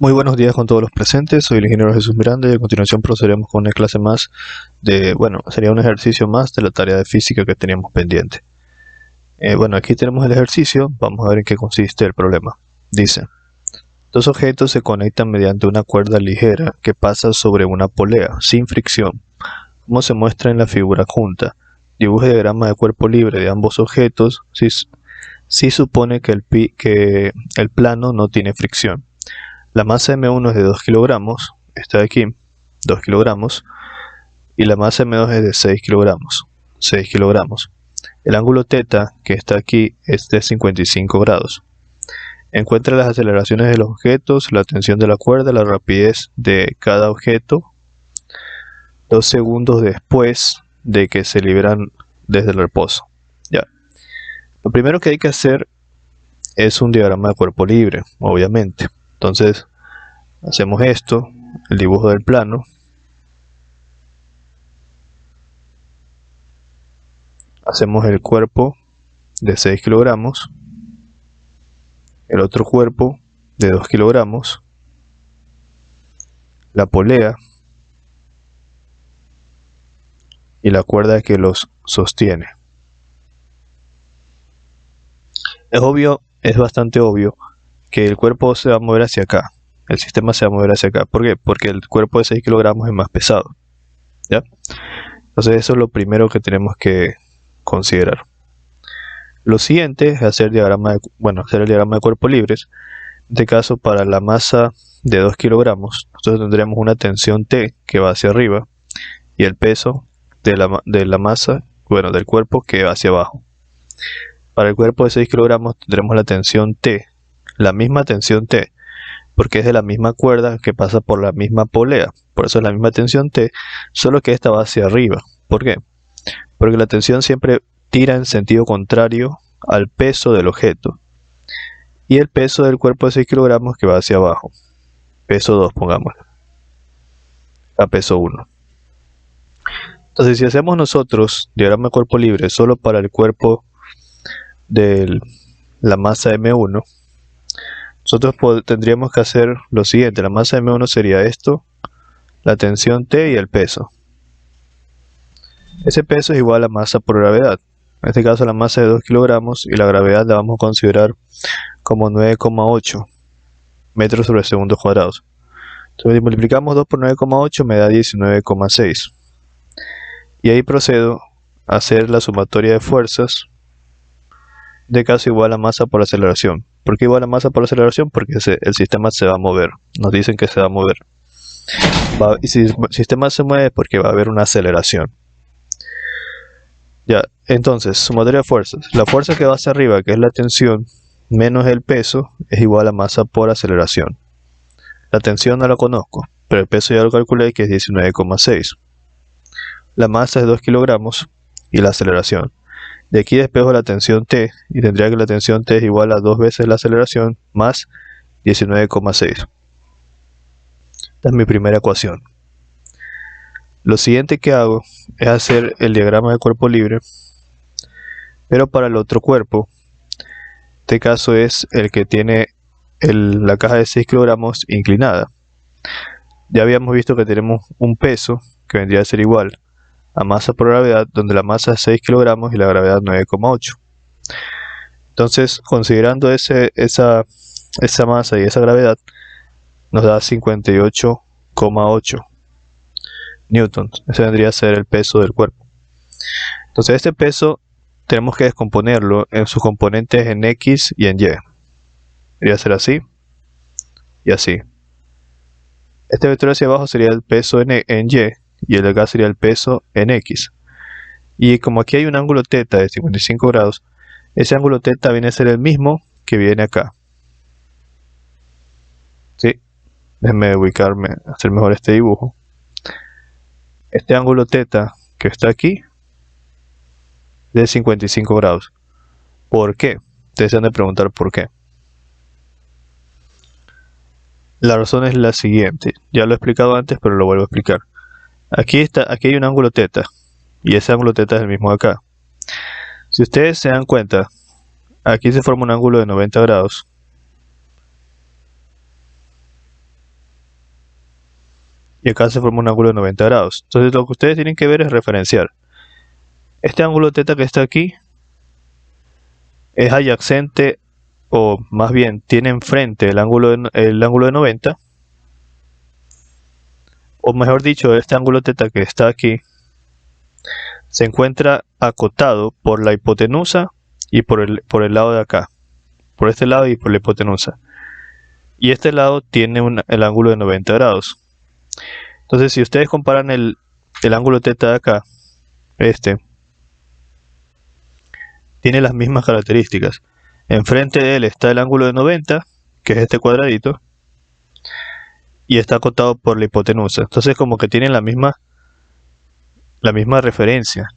Muy buenos días con todos los presentes, soy el ingeniero Jesús Miranda y a continuación procederemos con una clase más sería un ejercicio más de la tarea de física que teníamos pendiente. Aquí tenemos el ejercicio, vamos a ver en qué consiste el problema. Dice, dos objetos se conectan mediante una cuerda ligera que pasa sobre una polea, sin fricción, como se muestra en la figura junta. Dibuje el diagrama de cuerpo libre de ambos objetos si supone que el plano no tiene fricción. La masa M1 es de 2 kilogramos, está aquí, 2 kilogramos, y la masa M2 es de 6 kilogramos, 6 kilogramos. El ángulo θ, que está aquí, es de 55 grados. Encuentra las aceleraciones de los objetos, la tensión de la cuerda, la rapidez de cada objeto, 2 segundos después de que se liberan desde el reposo. Ya. Lo primero que hay que hacer es un diagrama de cuerpo libre, obviamente. Entonces, hacemos esto, el dibujo del plano. Hacemos el cuerpo de 6 kilogramos, el otro cuerpo de 2 kilogramos, la polea y la cuerda que los sostiene. Es bastante obvio que el cuerpo se va a mover hacia acá. El sistema se va a mover hacia acá. ¿Por qué? Porque el cuerpo de 6 kilogramos es más pesado. ¿Ya? Entonces eso es lo primero que tenemos que considerar. Lo siguiente es hacer el diagrama de cuerpo libres. En este caso, para la masa de 2 kilogramos, nosotros tendremos una tensión T que va hacia arriba y el peso de la masa, del cuerpo, que va hacia abajo. Para el cuerpo de 6 kilogramos tendremos la tensión T, la misma tensión T, porque es de la misma cuerda que pasa por la misma polea. Por eso es la misma tensión T, solo que esta va hacia arriba. ¿Por qué? Porque la tensión siempre tira en sentido contrario al peso del objeto. Y el peso del cuerpo de 6 kilogramos que va hacia abajo. Peso 2, pongámoslo. A peso 1. Entonces, si hacemos nosotros diagrama de cuerpo libre solo para el cuerpo de la masa M1, nosotros tendríamos que hacer lo siguiente. La masa M1 sería esto, la tensión T y el peso. Ese peso es igual a masa por gravedad. En este caso la masa de 2 kilogramos y la gravedad la vamos a considerar como 9,8 metros sobre segundos cuadrados. Entonces, si multiplicamos 2 por 9,8 me da 19,6. Y ahí procedo a hacer la sumatoria de fuerzas de caso igual a masa por aceleración. ¿Por qué igual a masa por aceleración? Porque el sistema se va a mover. Nos dicen que se va a mover. Y si el sistema se mueve es porque va a haber una aceleración. Ya, entonces, sumatoria de fuerzas. La fuerza que va hacia arriba, que es la tensión, menos el peso, es igual a masa por aceleración. La tensión no la conozco, pero el peso ya lo calculé, que es 19,6. La masa es 2 kilogramos y la aceleración. De aquí despejo la tensión T y tendría que la tensión T es igual a 2 veces la aceleración más 19,6. Esta es mi primera ecuación. Lo siguiente que hago es hacer el diagrama de cuerpo libre, pero para el otro cuerpo. Este caso es el que tiene la caja de 6 kilogramos inclinada. Ya habíamos visto que tenemos un peso que vendría a ser igual a masa por gravedad, donde la masa es 6 kilogramos y la gravedad 9,8. Entonces, considerando esa masa y esa gravedad, nos da 58,8 newtons. Ese vendría a ser el peso del cuerpo. Entonces, este peso tenemos que descomponerlo en sus componentes en X y en Y. Debería ser así y así. Este vector hacia abajo sería el peso en Y y el de acá sería el peso en X. Y como aquí hay un ángulo θ de 55 grados, ese ángulo θ viene a ser el mismo que viene acá. ¿Sí? Déjenme ubicarme, hacer mejor este dibujo. Este ángulo θ que está aquí es de 55 grados. ¿Por qué? Ustedes se han de preguntar por qué. La razón es la siguiente. Ya lo he explicado antes, pero lo vuelvo a explicar. Aquí hay un ángulo θ y ese ángulo θ es el mismo de acá. Si ustedes se dan cuenta, aquí se forma un ángulo de 90 grados y acá se forma un ángulo de 90 grados. Entonces lo que ustedes tienen que ver es referenciar. Este ángulo θ que está aquí es adyacente, o más bien tiene enfrente el ángulo de 90, o mejor dicho, este ángulo θ que está aquí se encuentra acotado por la hipotenusa y por el lado de acá, por este lado y por la hipotenusa, y este lado tiene el ángulo de 90 grados. Entonces si ustedes comparan el ángulo θ de acá, tiene las mismas características. Enfrente de él está el ángulo de 90, que es este cuadradito, y está acotado por la hipotenusa. Entonces como que tienen la misma referencia.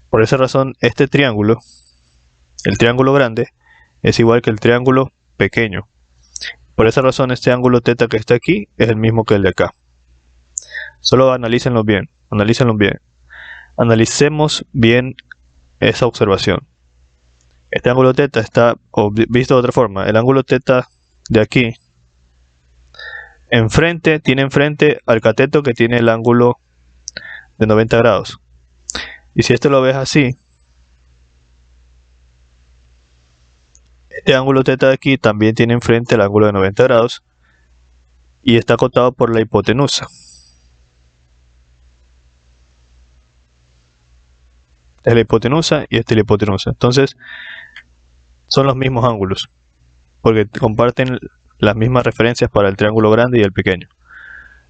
Por esa razón este triángulo, el triángulo grande, es igual que el triángulo pequeño. Por esa razón este ángulo θ que está aquí es el mismo que el de acá. Solo analícenlo bien, analicemos bien esa observación. Este ángulo θ está, o visto de otra forma, el ángulo θ de aquí tiene enfrente al cateto que tiene el ángulo de 90 grados. Y si esto lo ves así, este ángulo θ de aquí también tiene enfrente el ángulo de 90 grados y está acotado por la hipotenusa. Esta es la hipotenusa y esta es la hipotenusa. Entonces son los mismos ángulos porque comparten las mismas referencias para el triángulo grande y el pequeño.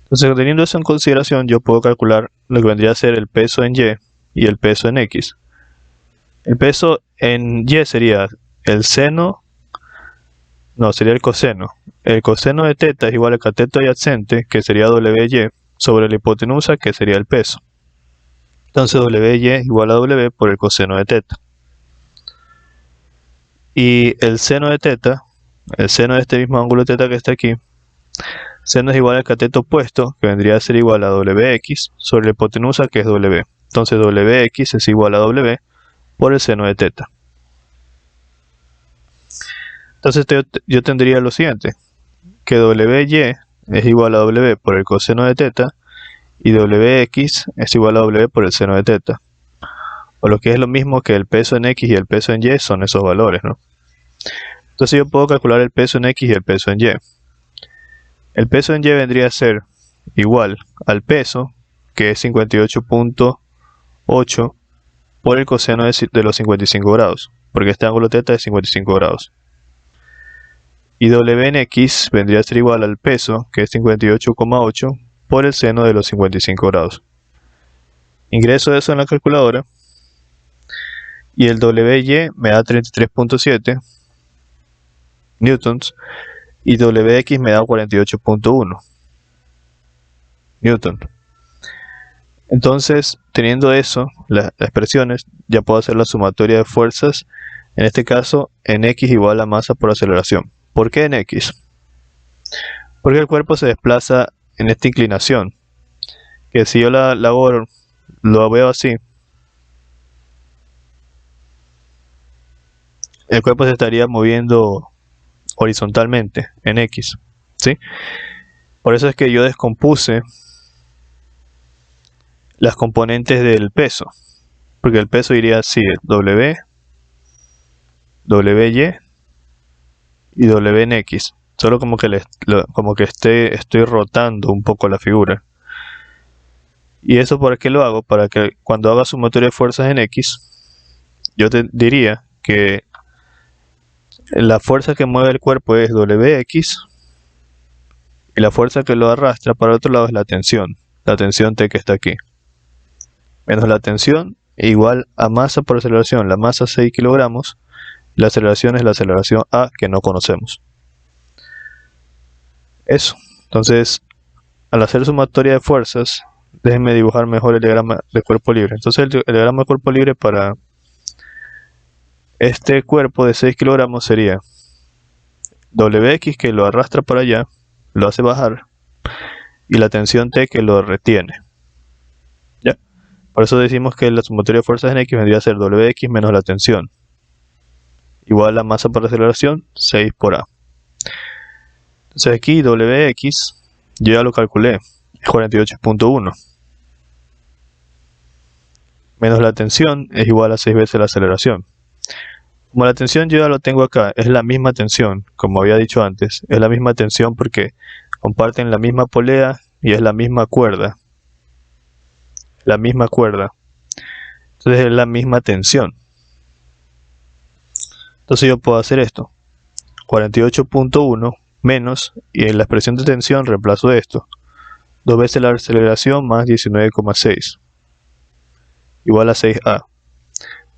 Entonces, teniendo eso en consideración, yo puedo calcular lo que vendría a ser el peso en Y y el peso en X. El peso en Y sería el seno, no, sería el coseno. El coseno de θ es igual al cateto adyacente, que sería WY, sobre la hipotenusa, que sería el peso. Entonces WY es igual a W por el coseno de θ. Y el seno de θ, el seno de este mismo ángulo θ que está aquí, seno es igual al cateto opuesto, que vendría a ser igual a WX, sobre la hipotenusa, que es W. Entonces WX es igual a W por el seno de θ. Entonces yo tendría lo siguiente, que WY es igual a W por el coseno de θ y WX es igual a W por el seno de θ. O lo que es lo mismo que el peso en X y el peso en Y son esos valores, ¿no? Entonces yo puedo calcular el peso en X y el peso en Y. El peso en Y vendría a ser igual al peso, que es 58.8 por el coseno de los 55 grados, porque este ángulo θ es 55 grados. Y W en X vendría a ser igual al peso, que es 58,8 por el seno de los 55 grados. Ingreso eso en la calculadora y el WY me da 33.7 newtons y WX me da 48.1 newton. Entonces, teniendo eso, las expresiones, ya puedo hacer la sumatoria de fuerzas, en este caso en X igual a masa por aceleración. ¿Por qué en X? Porque el cuerpo se desplaza en esta inclinación, que si yo lo veo así, el cuerpo se estaría moviendo horizontalmente en X, ¿sí? Por eso es que yo descompuse las componentes del peso, porque el peso iría así, W, WY y W en X, solo como que estoy rotando un poco la figura. ¿Y eso por qué lo hago? Para que cuando haga sumatoria de fuerzas en X, yo te diría que la fuerza que mueve el cuerpo es WX y la fuerza que lo arrastra para el otro lado es la tensión T que está aquí, menos la tensión igual a masa por aceleración. La masa 6 kilogramos, la aceleración es la aceleración A que no conocemos. Eso. Entonces, al hacer sumatoria de fuerzas, déjenme dibujar mejor el diagrama de cuerpo libre. Entonces el diagrama de cuerpo libre para este cuerpo de 6 kilogramos sería WX que lo arrastra para allá, lo hace bajar, y la tensión T que lo retiene. ¿Ya? Por eso decimos que la sumatoria de fuerzas en X vendría a ser WX menos la tensión, igual a masa por aceleración, 6 por A. Entonces aquí WX, yo ya lo calculé, es 48.1. Menos la tensión es igual a 6 veces la aceleración. Como la tensión yo ya lo tengo acá, es la misma tensión, como había dicho antes, es la misma tensión porque comparten la misma polea y es la misma cuerda. Entonces es la misma tensión. Entonces yo puedo hacer esto. 48.1 menos, y en la expresión de tensión reemplazo esto. 2 veces la aceleración más 19,6. Igual a 6A.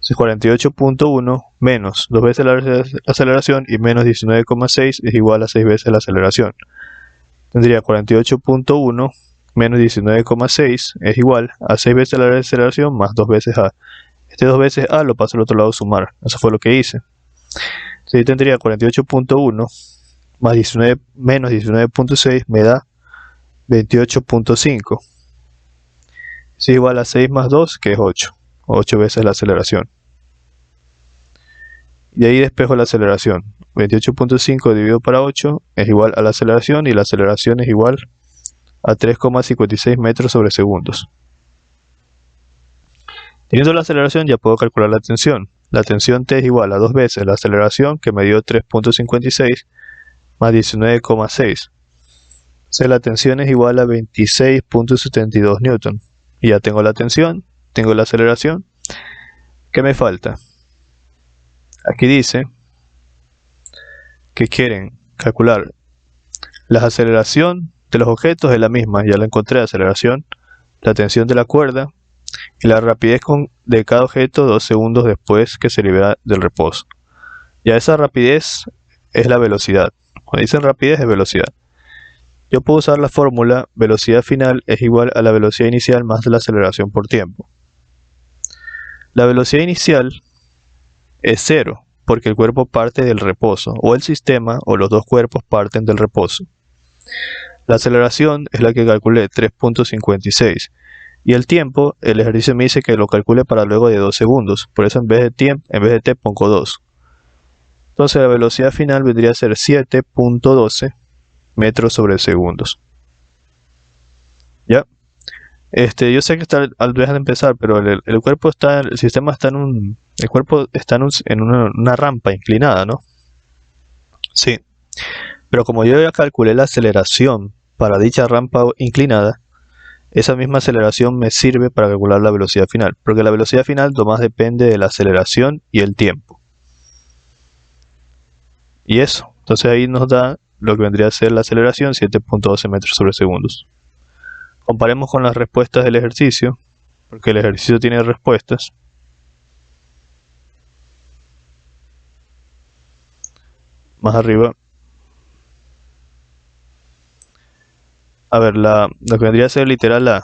Entonces 48.1 menos 2 veces la aceleración y menos 19,6 es igual a 6 veces la aceleración. Tendría 48.1 menos 19,6 es igual a 6 veces la aceleración más 2 veces A. Este 2 veces A lo paso al otro lado a sumar. Eso fue lo que hice. Entonces tendría 48.1 más 19 menos 19.6 me da 28.5. Es igual a 6 más 2, que es 8. 8 veces la aceleración. Y ahí despejo la aceleración. 28.5 dividido para 8 es igual a la aceleración, y la aceleración es igual a 3,56 metros sobre segundos. Teniendo la aceleración ya puedo calcular la tensión. La tensión T es igual a 2 veces la aceleración, que me dio 3.56, más 19,6. O sea, la tensión es igual a 26.72 newton. Y ya tengo la tensión, tengo la aceleración. ¿Qué me falta? Aquí dice que quieren calcular la aceleración de los objetos, es la misma, ya la encontré, aceleración, la tensión de la cuerda y la rapidez de cada objeto 2 segundos después que se libera del reposo. Ya esa rapidez es la velocidad. Cuando dicen rapidez es velocidad. Yo puedo usar la fórmula velocidad final es igual a la velocidad inicial más la aceleración por tiempo. La velocidad inicial es 0, porque el cuerpo parte del reposo, o el sistema o los dos cuerpos parten del reposo. La aceleración es la que calculé, 3.56. Y el tiempo, el ejercicio me dice que lo calcule para luego de 2 segundos. Por eso en vez de t pongo 2. Entonces la velocidad final vendría a ser 7.12 metros sobre segundos. ¿Ya? Yo sé que al vez de empezar, pero el cuerpo está, el sistema está el cuerpo está en una rampa inclinada, ¿no? Sí. Pero como yo ya calculé la aceleración para dicha rampa inclinada, esa misma aceleración me sirve para calcular la velocidad final, porque la velocidad final nomás depende de la aceleración y el tiempo. Y eso, entonces ahí nos da lo que vendría a ser la aceleración, 7.12 metros sobre segundos. Comparemos con las respuestas del ejercicio, porque el ejercicio tiene respuestas. Más arriba. A ver, lo que vendría a ser literal A,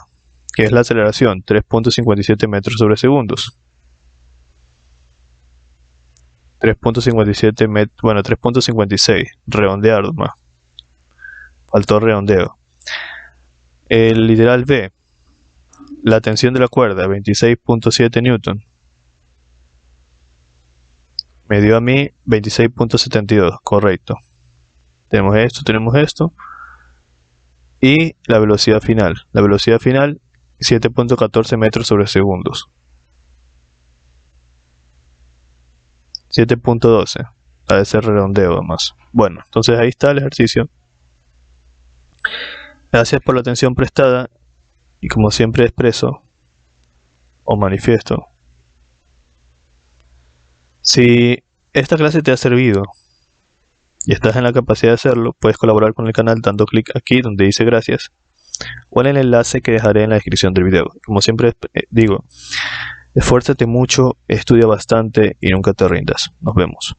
que es la aceleración, 3.57 metros sobre segundos. 3.57 metros, bueno, 3.56, redondear más. Faltó redondeo. El literal B, la tensión de la cuerda, 26.7 newton. Me dio a mí 26.72, correcto. Tenemos esto. Y la velocidad final. La velocidad final, 7.14 metros sobre segundos. 7.12. Ha de ser redondeo además. Bueno, entonces ahí está el ejercicio. Gracias por la atención prestada. Y como siempre expreso o manifiesto, si esta clase te ha servido y estás en la capacidad de hacerlo, puedes colaborar con el canal dando clic aquí donde dice gracias, o en el enlace que dejaré en la descripción del video. Como siempre digo, esfuérzate mucho, estudia bastante y nunca te rindas. Nos vemos.